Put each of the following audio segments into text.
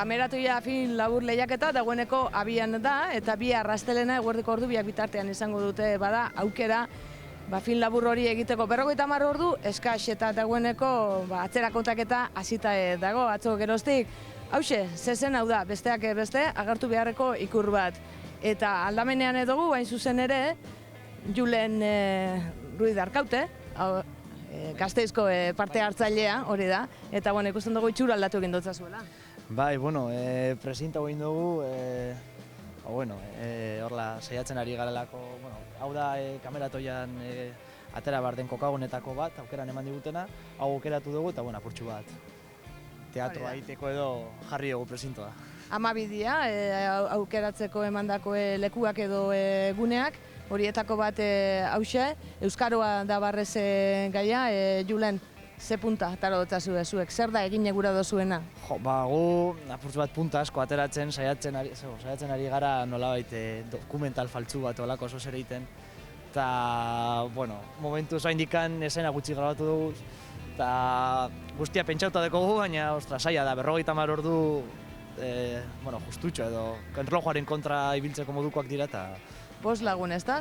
kameratoia film labur lehiaketa dagoeneko abian da, eta bi arrastelena eguerdiko ordu biak bitartean izango dute bada aukera film labur hori egiteko 50 ordu eskas eta dagoeneko atzera kontaketa hasita dago atzo geroztik. Hauxe, zezen hau da, besteak beste agertu beharreko ikur bat. Eta aldamenean dugu, hain zuzen ere, Julen Ruiz Arkaute, Gasteizko parte hartzailea hori da, eta ikusten dugu itxura aldatu egin dutza zuela. Bai, presinta egin dugu, horla saiatzen ari garelako, hau da kameratoian atera behar den kokagunetako bat, aukeran eman digutena, hau aukeratu dugu eta apurtxu bat teatroa egiteko edo jarri dugu presintoa. 12 dira aukeratzeko emandako lekuak edo guneak, horietako bat hauxe, Euskaroa da barrez gaia, Julen, ze punta atara dutza zuek, zer da egin egura dozuena? Gu apurtzu bat punta asko ateratzen, saiatzen ari gara nolabait dokumental faltsu bat olako oso zer egiten. Eta, momentu zaindikan esena gutxi grabatu dugu, eta guztia pentsauta dekogu, baina, saia da, 50 ordu, justutxo edo, erlojuaren kontra ibiltzeko modukoak dira, eta... 5 lagun, ez da?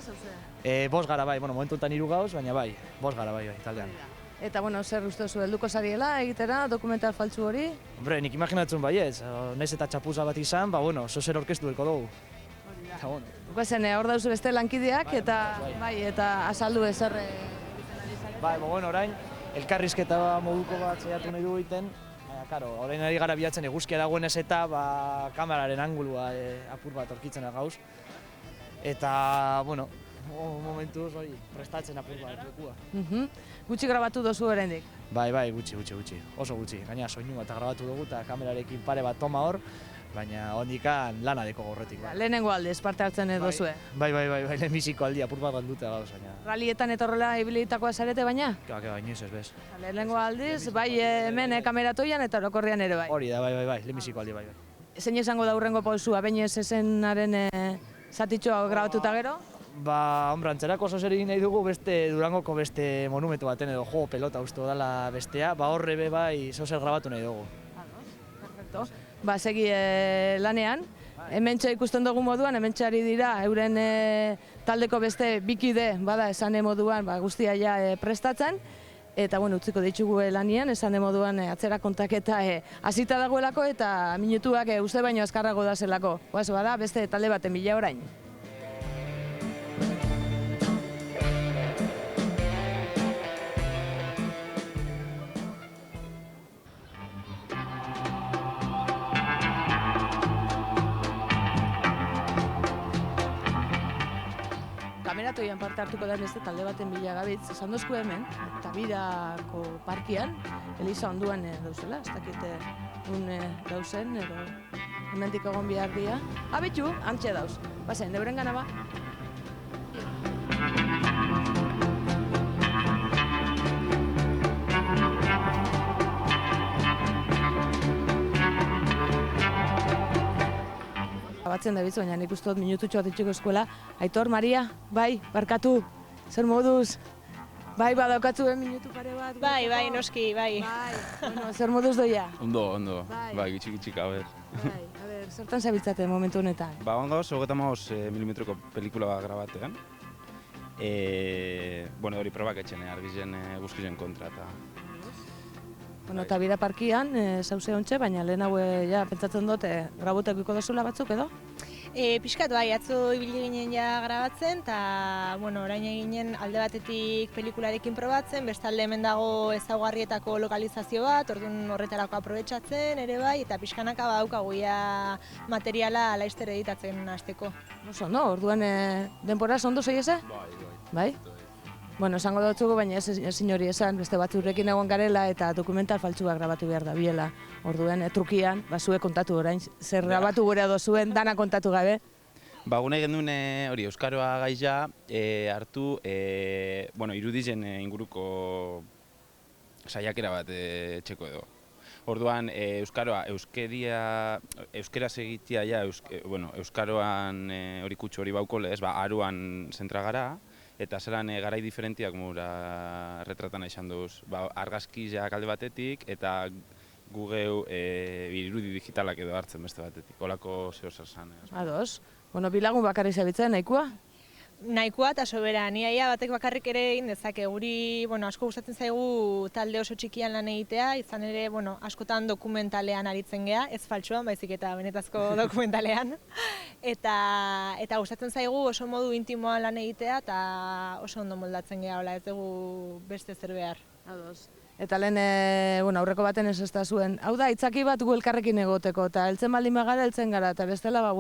5 gara bai, momentu enten 3 gauz, baina bai, 5 gara bai, taldean. Eta, zer uste zu, helduko zariela egitera, dokumental faltsu hori? Hombre, nik imaginatzen bai ez, naiz eta txapuza bat izan, zozer orkestu delko dugu. Guazen, hor dauzu beste lankideak, eta azaldu ezer... Orain, elkarrizketa moduko bat zaiatu nahi dugu egiten, orain ari gara bilatzen eguzkia dagoenez eta kameraren angulua apur bat orkitzen gauz. Eta, momentuz prestatzen apur bat lekua. Gutxi grabatu dozu oraindik? Bai, gutxi, oso gutxi. Gaina soinu eta grabatu dugu eta kamerarekin pare bat toma hor, baina hondikan lana deko gorretik. Lehenengo aldiz parte hartzen duzue? Bai, lehenbiziko aldia apur bat galdute gauz, baina... Rallietan etorrela ibilitakoa zarete baina? Inoiz ez bez. Lehenengo aldiz, bai hemen kameratoian eta orokorrean ere bai? Hori da, bai, lehenbiziko aldi bai. Zein izango da hurrengo pausua, baina ez ezenaren zatitxoa grabatuta gero? Antzerako oso zer egin nahi dugu Durangoko beste monumentu baten edo jo pelota uste dela bestea, horre be bai zozer grabatu nahi dugu. Perfecto. Segi lanean, hementxe ikusten dugu moduan, hementxe ari dira euren taldeko beste bikide, esane moduan guztia ja prestatzen, eta utziko ditugu lanean, esane moduan atzera kontaketa hasita dagoelako eta minutuak uste baino azkarrago da zelako. Bada beste talde baten bila orain. Kameratoian parte hartuko da beste talde baten bila gabitz, esan dozku hemen, Tabirako parkian, Eliza onduan dauzela, ez dakite dauzen, edo hemendik egon behar dira. Betxu, hantxe dauz, bazen, deuren gana ba. Batzen da baina nik uste dut minututxo bat itxiko eskuela. Aitor, Maria, bai, barkatu, zer moduz? Bai, badaukatzu minutu pare bat? Bai, noski, bai. Zer moduz doia? Ondo, bai, gitxik, a ber. Zertan zabiltzate momentu honetan? Gauz, 35 milimetroko pelikula bat grabatean. Hori probak etxen, argizen guzkizen kontra eta... Tabira parkian, zauze ontxe, baina lehen hau pentsatzen dut grabotek iko dozula batzuk edo? Piskat bai, atzo ibili ginen ja grabatzen, eta orain eginen alde batetik pelikularekin probatzen, bestalde hemen dago ezaugarrietako lokalizazio bat, orduan horretarako aprobetxatzen ere bai, eta pixkanaka daukagu materiala laizter editatzen hasteko. Orduan denbora ondo zei eze? Bai. Esango dutzugu, baina ezin hori esan, beste batzurekin egon garela eta dokumental faltsuak grabatu behar da biela. Orduan, trukian, zuek kontatu orain, zer grabatu gure dozuen, dana kontatu gabe. Gune egin duen hori Euskaroa gaia hartu, irudizen inguruko saiakera bat txeko edo. Orduan, Euskaroa, euskera segitia Euskaroan hori kutsu hori bauko lez, aruan zentra gara, eta zelan garai diferentiak mura retratan izan duz. Argazkiak alde batetik, eta gugeu irudi digitalak edo hartzen beste batetik, olako zeo zer zan. Ados. Bueno, bilagun bakarrik zabitzen, nahikoa? Nahikoa eta soberania batek bakarrik ere egin dezake. Guri, asko gustatzen zaigu talde oso txikian lan egitea, izan ere, askotan dokumentalean aritzen gea, ez faltsuan, baizik eta benetazko dokumentalean. Eta gustatzen zaigu oso modu intimoan lan egitea eta oso ondo moldatzen gea, ez dugu beste zer behar. Ados. Eta lehen, aurreko baten ez da zuen. Hau da, itzaki bat gu elkarrekin egoteko, eta heltzen baldin bagara, heltzen gara, eta bestela,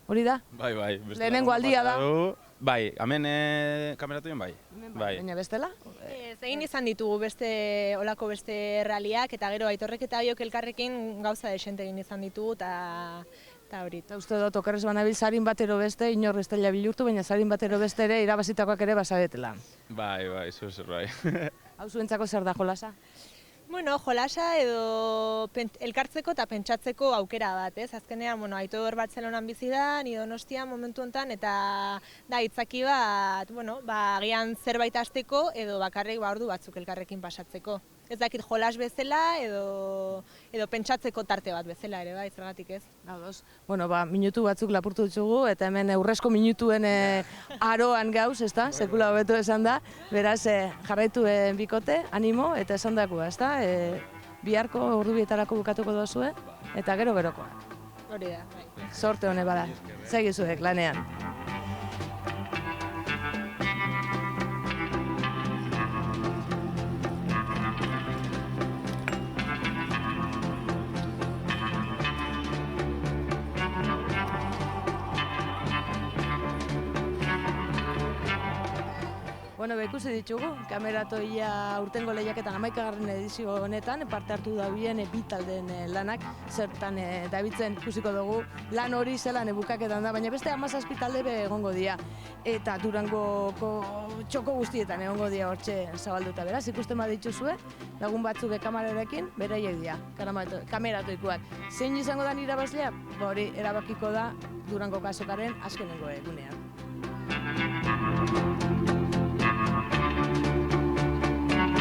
hori da? Bai. Lehenengo aldia da. Bai, hemen kameratuen bai. Baina bestela? Egin izan ditugu olako beste erraliak, eta gero Aitorrek eta Aiok elkarrekin gauza desente egin izan ditugu, eta hori. Eta uste dut, okerrez banabil sarin batero beste, inor ez dela bilurtu, baina sarin batero beste ere irabazitakoak ere basaretela. Bai, zer bai. Hau zuentzako zer da jolasa? Jolasa edo elkartzeko eta pentsatzeko aukera bat, ez? Azkenean, Aitor Bartzelonan bizi da, ni Donostian momentu honetan, eta da hitzaki bat, agian zerbait hasteko edo bakarrik ordu batzuk elkarrekin pasatzeko. Ez dakit jolas bezala edo pentsatzeko tarte bat bezala ere, bai, zergatik ez? Ados. Minutu batzuk lapurtu ditugu, eta hemen urrezko minutuen aroan gauz, ezta? Sekula hobeto esan da. Beraz, jarraitu bikote, animo, eta esan dakua, ezta? Biharko ordubietarako bukatuko dozue, eta gero-gerokoa. Hori da, bai. Sorte hone bada. Segizuek lanean. Ikusi ditugu, kameratoia urtengo lehiaketan 11. edizio honetan, parte hartu dabien bi taldeen lanak, zertan dabitzen ikusiko dugu, lan hori zelan bukaketan da, baina beste 17 talde egongo dira, eta Durangoko txoko guztietan egongo dira hortxe zabalduta, beraz, ikusten badituzue, lagun batzuk kamerarekin, beraiek dira, kameratoikoak. Zein izango da irabazlea? Hori erabakiko da Durangoko azokaren azkenengo egunean.